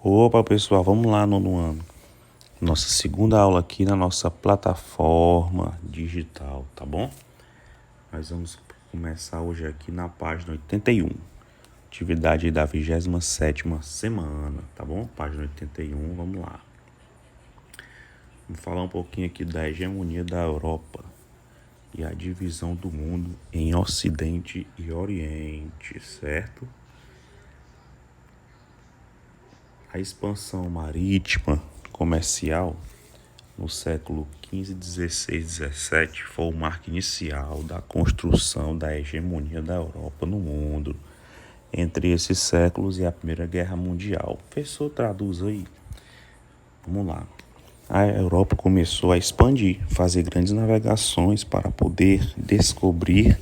Opa, pessoal, vamos lá, nono ano. Nossa segunda aula aqui na nossa plataforma digital, tá bom? Nós vamos começar hoje aqui na página 81. Atividade da 27ª semana, tá bom? Página 81, vamos lá. Vamos falar um pouquinho aqui da hegemonia da Europa e a divisão do mundo em Ocidente e Oriente, certo? A expansão marítima comercial no século XV, XVI, XVII foi o marco inicial da construção da hegemonia da Europa no mundo entre esses séculos e a Primeira Guerra Mundial. Professor, traduz aí. Vamos lá. A Europa começou a expandir, fazer grandes navegações para poder descobrir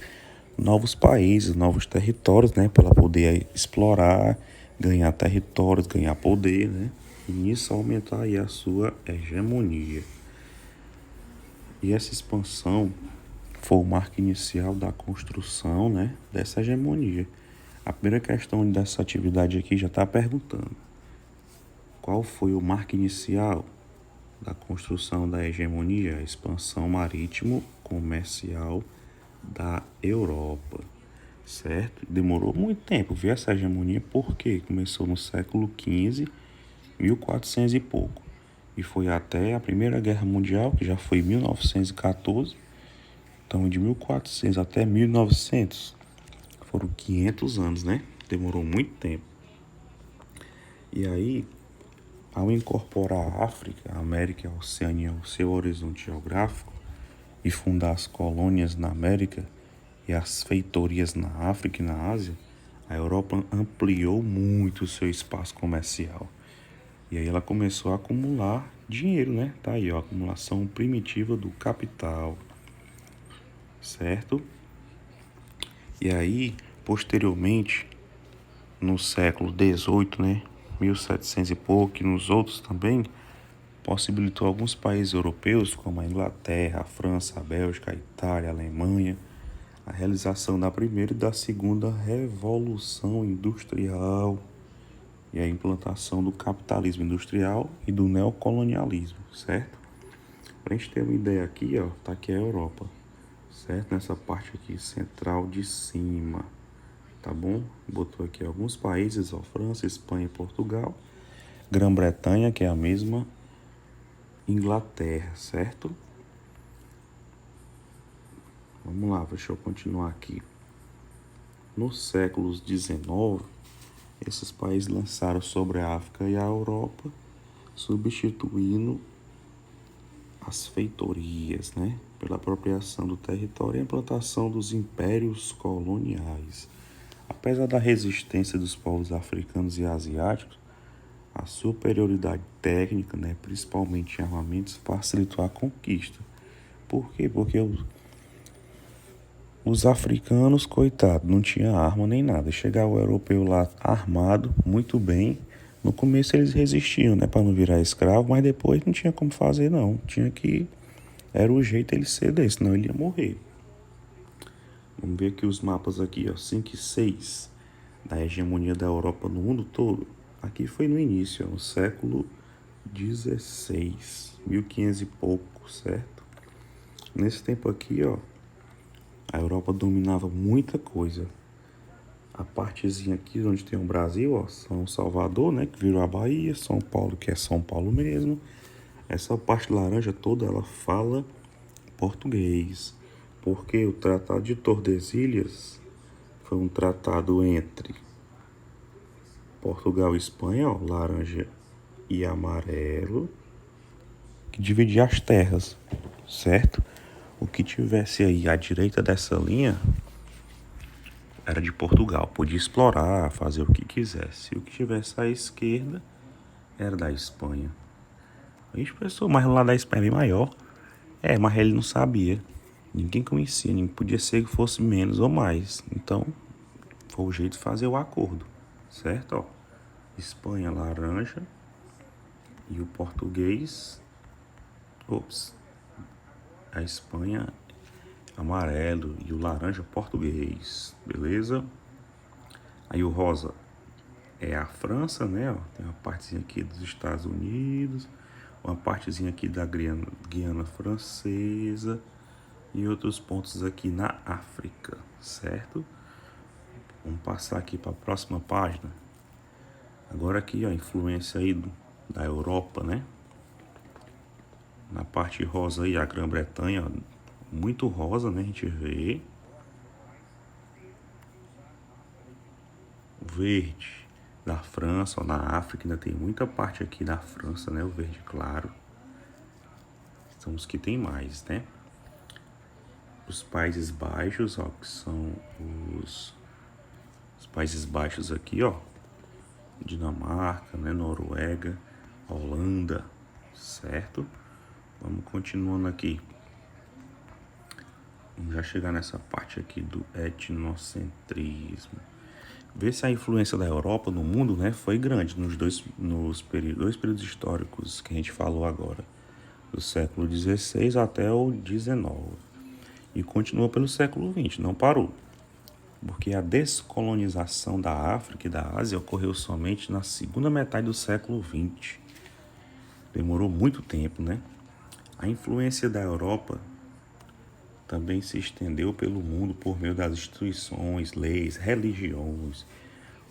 novos países, novos territórios, né, para poder explorar, ganhar territórios, ganhar poder, né, e nisso aumentar aí a sua hegemonia. E essa expansão foi o marco inicial da construção, né, dessa hegemonia. A primeira questão dessa atividade aqui já está perguntando: qual foi o marco inicial da construção da hegemonia? A expansão marítimo-comercial da Europa, certo? Demorou muito tempo ver essa hegemonia porque começou no século XV, 1400 e pouco, e foi até a Primeira Guerra Mundial, que já foi em 1914. Então, de 1400 até 1900 foram 500 anos, né? Demorou muito tempo. E aí, ao incorporar a África, a América e a Oceania ao seu horizonte geográfico e fundar as colônias na América e as feitorias na África e na Ásia, a Europa ampliou muito o seu espaço comercial. E aí ela começou a acumular dinheiro, né? Tá aí, ó, a acumulação primitiva do capital, certo? E aí, posteriormente, no século XVIII, né, 1700 e pouco, e nos outros também, possibilitou alguns países europeus, como a Inglaterra, a França, a Bélgica, a Itália, a Alemanha, a realização da primeira e da segunda revolução industrial e a implantação do capitalismo industrial e do neocolonialismo, certo? Para a gente ter uma ideia aqui, ó, tá aqui a Europa, certo? Nessa parte aqui central de cima, tá bom? Botou aqui alguns países, ó, França, Espanha e Portugal, Grã-Bretanha, que é a mesma Inglaterra, certo? Vamos lá, deixa eu continuar aqui. Nos séculos XIX, esses países lançaram sobre a África e a Europa, substituindo as feitorias, né, pela apropriação do território e a implantação dos impérios coloniais. Apesar da resistência dos povos africanos e asiáticos, a superioridade técnica, né, principalmente em armamentos, facilitou a conquista. Por quê? Porque os africanos, coitados, não tinham arma nem nada. Chegava o europeu lá armado, muito bem. No começo eles resistiam, né, para não virar escravo, mas depois não tinha como fazer, não. Tinha que... Era o jeito ele ceder, senão ele ia morrer. Vamos ver aqui os mapas aqui, ó, 5 e 6, da hegemonia da Europa no mundo todo. Aqui foi no início, ó, no século XVI, 1500 e pouco, certo? Nesse tempo aqui, ó, a Europa dominava muita coisa. A partezinha aqui onde tem o Brasil, ó, São Salvador, né, que virou a Bahia, São Paulo, que é São Paulo mesmo. Essa parte laranja toda, ela fala português, porque o Tratado de Tordesilhas foi um tratado entre Portugal e Espanha, ó, laranja e amarelo, que dividia as terras, certo? O que tivesse aí à direita dessa linha era de Portugal, podia explorar, fazer o que quisesse. O que tivesse à esquerda era da Espanha. A gente pensou, mas lá da Espanha é bem maior. Mas ele não sabia. Ninguém conhecia, nem podia ser que fosse menos ou mais. Então, foi o jeito de fazer o acordo, certo? Ó, Espanha laranja e o português... A Espanha amarelo e o laranja português, beleza? Aí o rosa é a França, né? Ó, tem uma partezinha aqui dos Estados Unidos, uma partezinha aqui da Guiana Francesa e outros pontos aqui na África, certo? Vamos passar aqui para a próxima página. Agora aqui, ó, a influência aí da Europa, né? Na parte rosa aí, a Grã-Bretanha, ó, muito rosa, né? A gente vê. O verde da França, ó, na África ainda tem muita parte aqui da França, né? O verde claro. São os que tem mais, né? Os Países Baixos, ó, que são os Países Baixos aqui, ó. Dinamarca, né? Noruega, Holanda, certo? Vamos continuando aqui. Vamos já chegar nessa parte aqui do etnocentrismo. Ver se a influência da Europa no mundo, né, foi grande dois períodos históricos que a gente falou agora, do século XVI até o XIX, e continua pelo século XX, não parou, porque a descolonização da África e da Ásia ocorreu somente na segunda metade do século XX. Demorou muito tempo, né? A influência da Europa também se estendeu pelo mundo por meio das instituições, leis, religiões,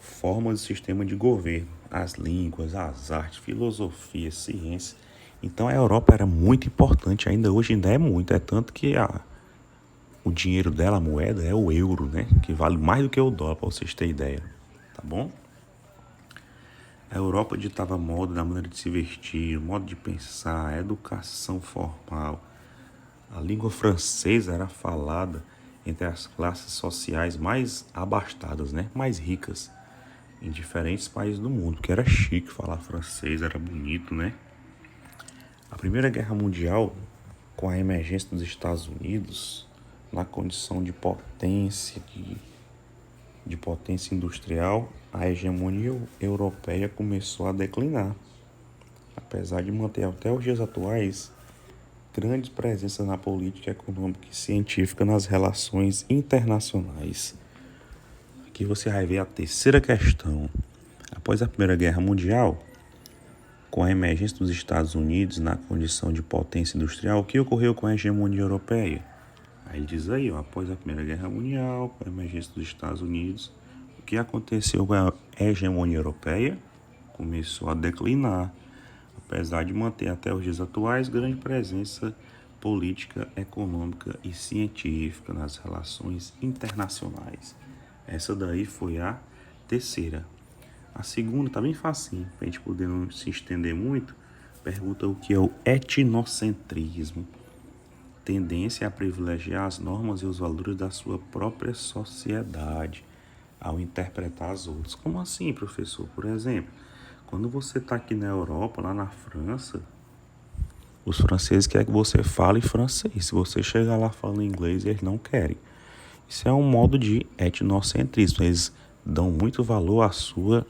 formas de sistema de governo, as línguas, as artes, filosofia, ciência. Então a Europa era muito importante, ainda é muito, é tanto que o dinheiro dela, a moeda, é o euro, né? Que vale mais do que o dólar, para vocês terem ideia, tá bom? A Europa ditava moda da maneira de se vestir, modo de pensar, a educação formal. A língua francesa era falada entre as classes sociais mais abastadas, né? Mais ricas, em diferentes países do mundo, que era chique falar francês, era bonito, né? A Primeira Guerra Mundial, com a emergência dos Estados Unidos, na condição de potência, de potência industrial, a hegemonia europeia começou a declinar, apesar de manter até os dias atuais grande presença na política econômica e científica nas relações internacionais. Aqui você vai ver a terceira questão. Após a Primeira Guerra Mundial, com a emergência dos Estados Unidos na condição de potência industrial, o que ocorreu com a hegemonia europeia? Aí ele diz aí, ó, após a Primeira Guerra Mundial, com a emergência dos Estados Unidos, o que aconteceu com a hegemonia europeia? Começou a declinar, apesar de manter até os dias atuais grande presença política, econômica e científica nas relações internacionais. Essa daí foi a terceira. A segunda tá bem facinho, pra gente poder não se estender muito. Pergunta o que é o etnocentrismo. Tendência a privilegiar as normas e os valores da sua própria sociedade ao interpretar as outras. Como assim, professor? Por exemplo, quando você está aqui na Europa, lá na França, os franceses querem que você fale francês. Se você chegar lá falando inglês, eles não querem. Isso é um modo de etnocentrismo. Eles dão muito valor à sua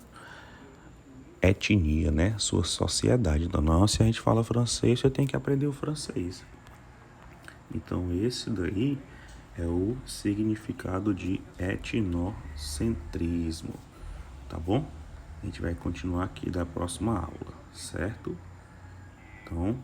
etnia, né? À sua sociedade. Então, não, se a gente fala francês, você tem que aprender o francês. Então, esse daí é o significado de etnocentrismo, tá bom? A gente vai continuar aqui da próxima aula, certo? Então,